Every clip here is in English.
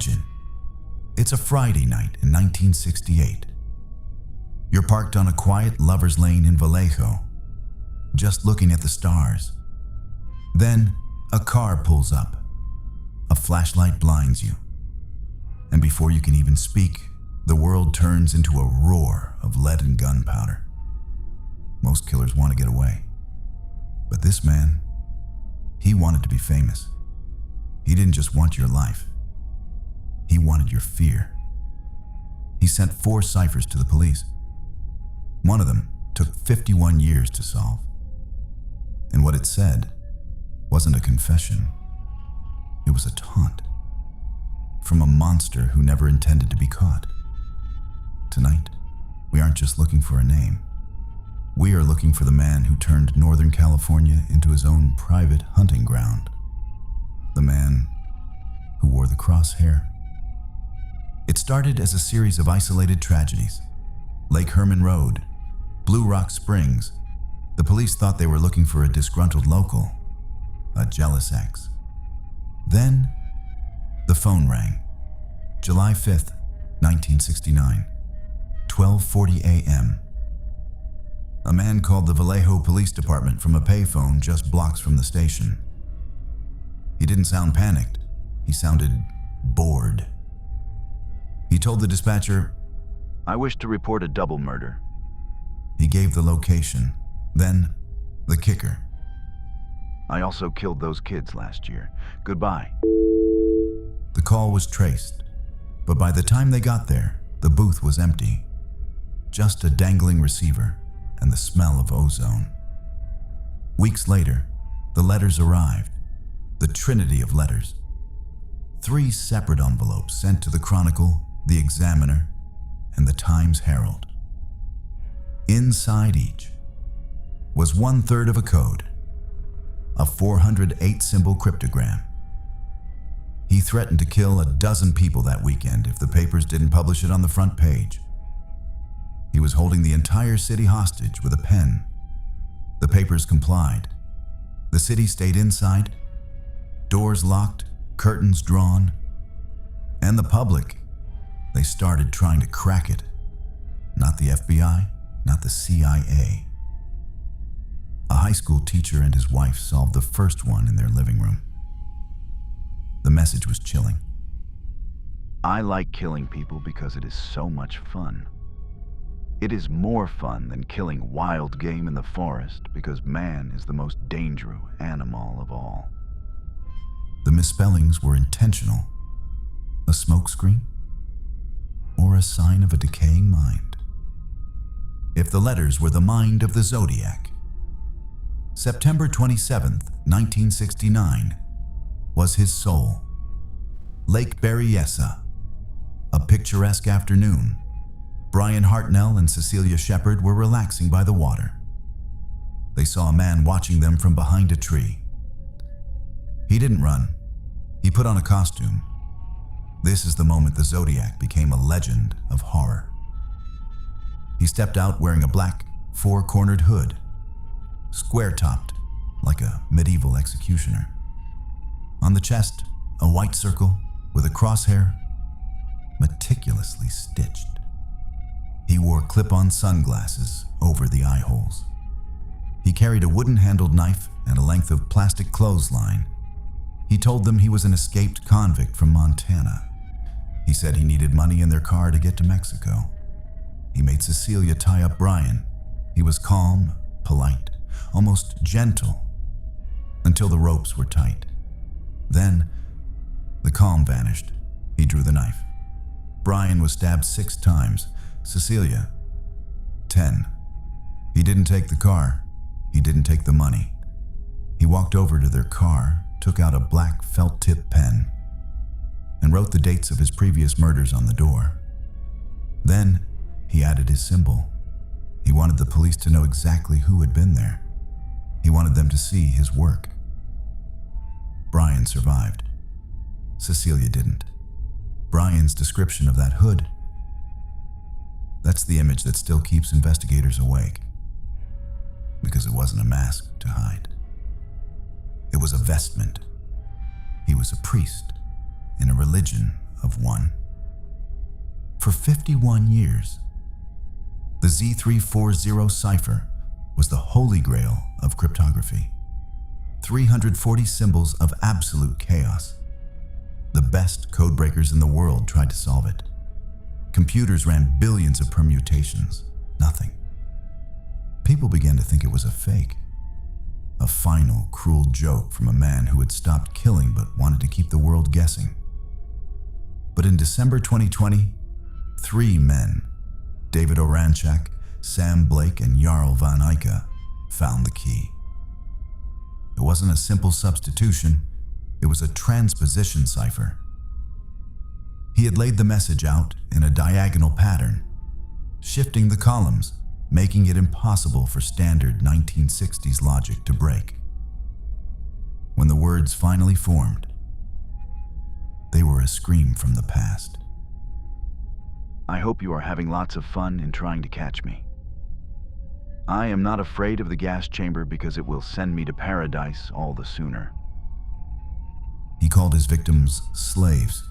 Imagine, it's a Friday night in 1968. You're parked on a quiet lover's lane in Vallejo, just looking at the stars. Then, a car pulls up. A flashlight blinds you. And before you can even speak, the world turns into a roar of lead and gunpowder. Most killers want to get away. But this man, he wanted to be famous. He didn't just want your life. He wanted your fear. He sent 4 ciphers to the police. One of them took 51 years to solve. And what it said wasn't a confession. It was a taunt from a monster who never intended to be caught. Tonight, we aren't just looking for a name. We are looking for the man who turned Northern California into his own private hunting ground. The man who wore the crosshair. It started as a series of isolated tragedies. Lake Herman Road, Blue Rock Springs. The police thought they were looking for a disgruntled local, a jealous ex. Then, the phone rang. July 5th, 1969, 12:40 a.m. A man called the Vallejo Police Department from a payphone just blocks from the station. He didn't sound panicked. He sounded bored. He told the dispatcher, "I wish to report a double murder." He gave the location. Then, the kicker. "I also killed those kids last year. Goodbye." The call was traced, but by the time they got there, the booth was empty. Just a dangling receiver and the smell of ozone. Weeks later, the letters arrived, the trinity of letters. 3 separate envelopes sent to the Chronicle, the Examiner, and the Times Herald. Inside each was 1/3 of a code, a 408-symbol cryptogram. He threatened to kill a dozen people that weekend if the papers didn't publish it on the front page. He was holding the entire city hostage with a pen. The papers complied. The city stayed inside, doors locked, curtains drawn, and the public, they started trying to crack it. Not the FBI, not the CIA. A high school teacher and his wife solved the first one in their living room. The message was chilling. "I like killing people because it is so much fun. It is more fun than killing wild game in the forest because man is the most dangerous animal of all." The misspellings were intentional. A smokescreen? Or a sign of a decaying mind? If the letters were the mind of the Zodiac, September 27th, 1969, was his soul. Lake Berryessa, a picturesque afternoon. Brian Hartnell and Cecilia Shepard were relaxing by the water. They saw a man watching them from behind a tree. He didn't run. He put on a costume. This is the moment the Zodiac became a legend of horror. He stepped out wearing a black, 4-cornered hood, square-topped like a medieval executioner. On the chest, a white circle with a crosshair meticulously stitched. He wore clip-on sunglasses over the eye holes. He carried a wooden-handled knife and a length of plastic clothesline. He told them he was an escaped convict from Montana. He said he needed money in their car to get to Mexico. He made Cecilia tie up Brian. He was calm, polite, almost gentle, until the ropes were tight. Then, the calm vanished. He drew the knife. Brian was stabbed 6 times. Cecilia, 10. He didn't take the car. He didn't take the money. He walked over to their car, took out a black felt-tip pen, and wrote the dates of his previous murders on the door. Then, he added his symbol. He wanted the police to know exactly who had been there. He wanted them to see his work. Brian survived. Cecilia didn't. Brian's description of that hood, that's the image that still keeps investigators awake. Because it wasn't a mask to hide. It was a vestment. He was a priest in a religion of 1. For 51 years, the Z340 cipher was the holy grail of cryptography. 340 symbols of absolute chaos. The best codebreakers in the world tried to solve it. Computers ran billions of permutations. Nothing. People began to think it was a fake. A final, cruel joke from a man who had stopped killing but wanted to keep the world guessing. But in December 2020, 3 men, David Oranchak, Sam Blake, and Jarl van Eyck, found the key. It wasn't a simple substitution, it was a transposition cipher. He had laid the message out in a diagonal pattern, shifting the columns, making it impossible for standard 1960s logic to break. When the words finally formed, they were a scream from the past. I hope you are having lots of fun in trying to catch me. I am not afraid of the gas chamber because it will send me to paradise all the sooner. He called his victims slaves.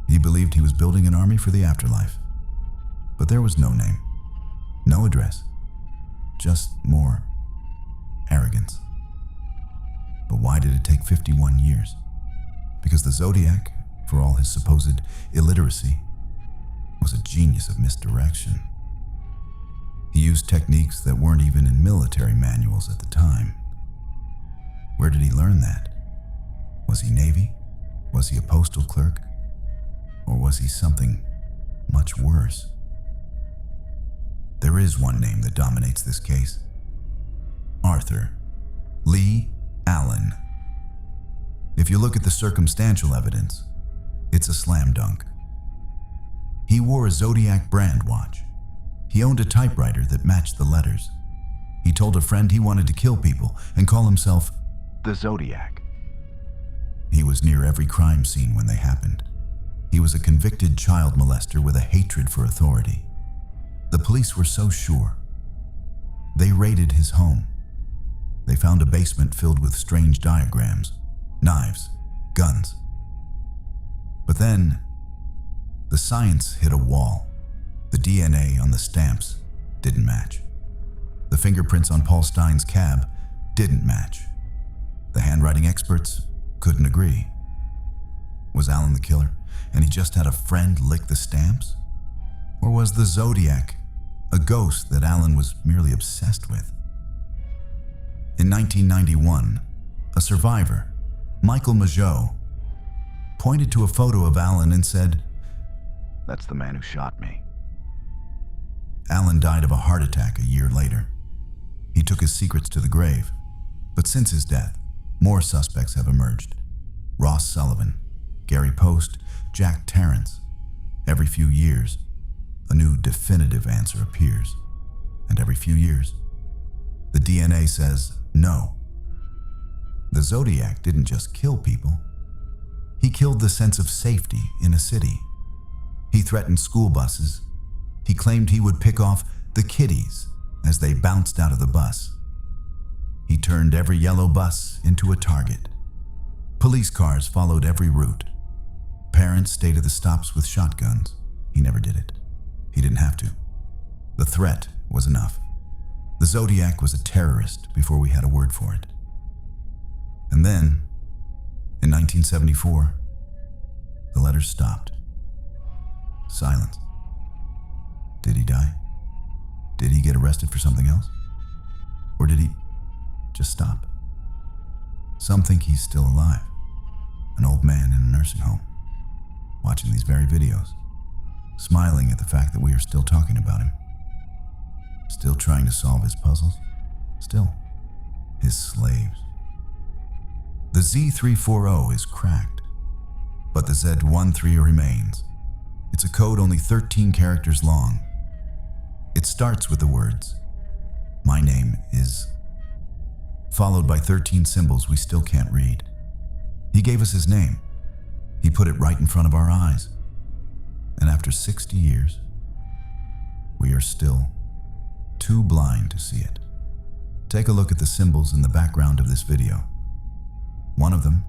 He believed he was building an army for the afterlife. But there was no name, no address, just more arrogance. But why did it take 51 years? Because the Zodiac, for all his supposed illiteracy, was a genius of misdirection. He used techniques that weren't even in military manuals at the time. Where did he learn that? Was he Navy? Was he a postal clerk? Or was he something much worse? There is one name that dominates this case. Arthur Leigh Allen. If you look at the circumstantial evidence, it's a slam dunk. He wore a Zodiac brand watch. He owned a typewriter that matched the letters. He told a friend he wanted to kill people and call himself the Zodiac. He was near every crime scene when they happened. He was a convicted child molester with a hatred for authority. The police were so sure. They raided his home. They found a basement filled with strange diagrams, knives, guns. But then, the science hit a wall. The DNA on the stamps didn't match. The fingerprints on Paul Stein's cab didn't match. The handwriting experts couldn't agree. Was Allen the killer, and he just had a friend lick the stamps? Or was the Zodiac a ghost that Allen was merely obsessed with? In 1991, a survivor, Michael Majot, pointed to a photo of Allen and said, "That's the man who shot me." Allen died of a heart attack a year later. He took his secrets to the grave, but since his death, more suspects have emerged. Ross Sullivan, Gary Post, Jack Tarrance. Every few years, a new definitive answer appears. And every few years, the DNA says no. The Zodiac didn't just kill people. He killed the sense of safety in a city. He threatened school buses. He claimed he would pick off the kiddies as they bounced out of the bus. He turned every yellow bus into a target. Police cars followed every route. Parents stayed at the stops with shotguns. He never did it. He didn't have to. The threat was enough. The Zodiac was a terrorist before we had a word for it. And then, in 1974, the letters stopped. Silence. Did he die? Did he get arrested for something else? Or did he just stop? Some think he's still alive, an old man in a nursing home, watching these very videos, smiling at the fact that we are still talking about him, still trying to solve his puzzles, still his slaves. The Z340 is cracked, but the Z13 remains. It's a code only 13 characters long. It starts with the words, "My name is," followed by 13 symbols we still can't read. He gave us his name. He put it right in front of our eyes. And after 60 years, we are still too blind to see it. Take a look at the symbols in the background of this video. One of them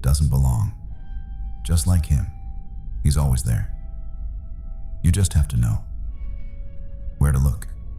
doesn't belong, just like him. He's always there. You just have to know.